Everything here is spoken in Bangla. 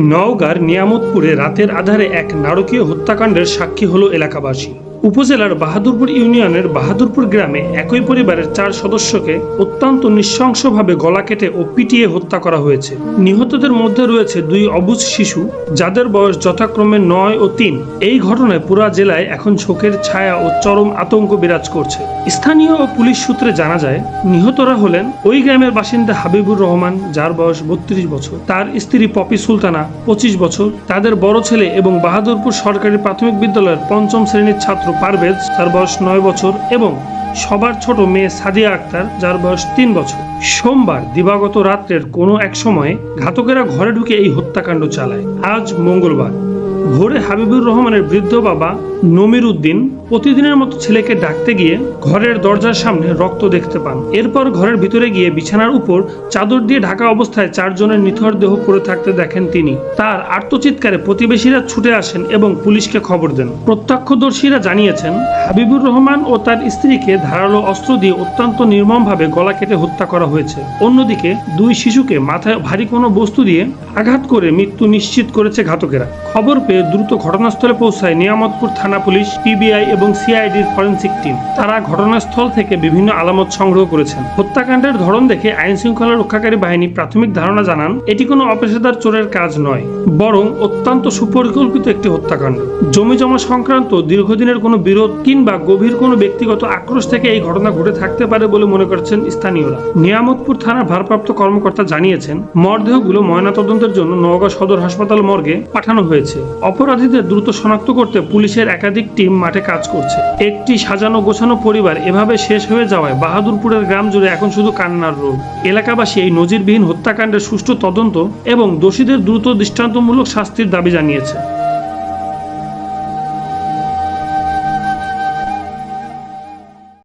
নওগাঁর নিয়ামতপুরে রাতের আঁধারে এক নারকীয় হত্যাকাণ্ডের সাক্ষী হলো এলাকাবাসী। উপজেলার বাহাদুরপুর ইউনিয়নের বাহাদুরপুর গ্রামে একই পরিবারের 4 সদস্যকে অত্যন্ত নৃশংসভাবে গলা কেটে ও পিটিয়ে হত্যা করা হয়েছে। নিহতদের মধ্যে রয়েছে 2 অবুঝ শিশু, যাদের বয়স যথাক্রমে 9 ও 3। এই ঘটনায় পুরা জেলায় এখন শোকের ছায়া ও চরম আতঙ্ক বিরাজ করছে। স্থানীয় ও পুলিশ সূত্রে জানা যায়, নিহতরা হলেন ওই গ্রামের বাসিন্দা হাবিবুর রহমান, যার বয়স 32 বছর, তার স্ত্রী পপি সুলতানা 25 বছর, তাদের বড় ছেলে এবং বাহাদুরপুর সরকারি প্রাথমিক বিদ্যালয়ের 5ম শ্রেণীর ছাত্র পারভেজ, যার বয়স 9 বছর, এবং সবার ছোট মেয়ে সাদিয়া আক্তার, যার বয়স 3 বছর। সোমবার দিবাগত রাত্রের কোনো এক সময়ে ঘাতকেরা ঘরে ঢুকে এই হত্যাকাণ্ড চালায়। আজ মঙ্গলবার ভোরে হাবিবুর রহমানের বৃদ্ধ বাবা নমির উদ্দিন প্রতিদিনের মতো ছেলেকে ডাকতে গিয়ে ঘরের দরজার সামনে রক্ত দেখতে পান। এরপর ঘরের ভিতরে গিয়ে বিছানার উপর চাদর দিয়ে ঢাকা অবস্থায় 4 জনের নিথর দেহ পড়ে থাকতে দেখেন তিনি। তার আর্তচিৎকারে প্রতিবেশীরা ছুটে আসেন এবং পুলিশকে খবর দেন। প্রত্যক্ষদর্শীরা জানিয়েছেন, হাবিবুর রহমান ও তার স্ত্রীকে ধারালো অস্ত্র দিয়ে অত্যন্ত নির্মমভাবে গলা কেটে হত্যা করা হয়েছে। অন্যদিকে 2 শিশুকে মাথায় ভারী কোনো বস্তু দিয়ে আঘাত করে মৃত্যু নিশ্চিত করেছে ঘাতকেরা। খবর পেয়ে দ্রুত ঘটনাস্থলে পৌঁছায় নিয়ামতপুর থানা পুলিশ, পিবিআই এবং সিআইডির ফরেনসিক টিম। তারা ঘটনাস্থল থেকে বিভিন্ন আলামত সংগ্রহ করেছেন। হত্যাকাণ্ডের ধরন দেখে আইন শৃঙ্খলা রক্ষাকারী বাহিনী প্রাথমিক ধারণা জানান, এটি কোনো অপেশাদার চোরের কাজ নয়, বরং অত্যন্ত সুপরিকল্পিত একটি হত্যাকাণ্ড। জমি জমা সংক্রান্ত দীর্ঘদিনের কোনো বিরোধ কিংবা গভীর কোনো ব্যক্তিগত আক্রোশ থেকে এই ঘটনা ঘটে থাকতে পারে বলে মনে করছেন স্থানীয়রা। নিয়ামতপুর থানার ভারপ্রাপ্ত কর্মকর্তা জানিয়েছেন, মরদেহগুলো ময়নাতদন্তের জন্য নওগাঁ সদর হাসপাতাল মর্গে পাঠানো হয়েছে। অপরাধীদের দ্রুত শনাক্ত করতে পুলিশের একাধিক টিম মাঠে কাজ করছে। একটি সাজানো গোছানো পরিবার এভাবে শেষ হয়ে যাওয়ায় বাহাদুরপুরের গ্রাম জুড়ে এখন শুধু কান্নার রোল। এলাকাবাসী এই নজিরবিহীন হত্যাকাণ্ডের সুষ্ঠু তদন্ত এবং দোষীদের দ্রুত দৃষ্টান্তমূলক শাস্তির দাবি জানিয়েছে।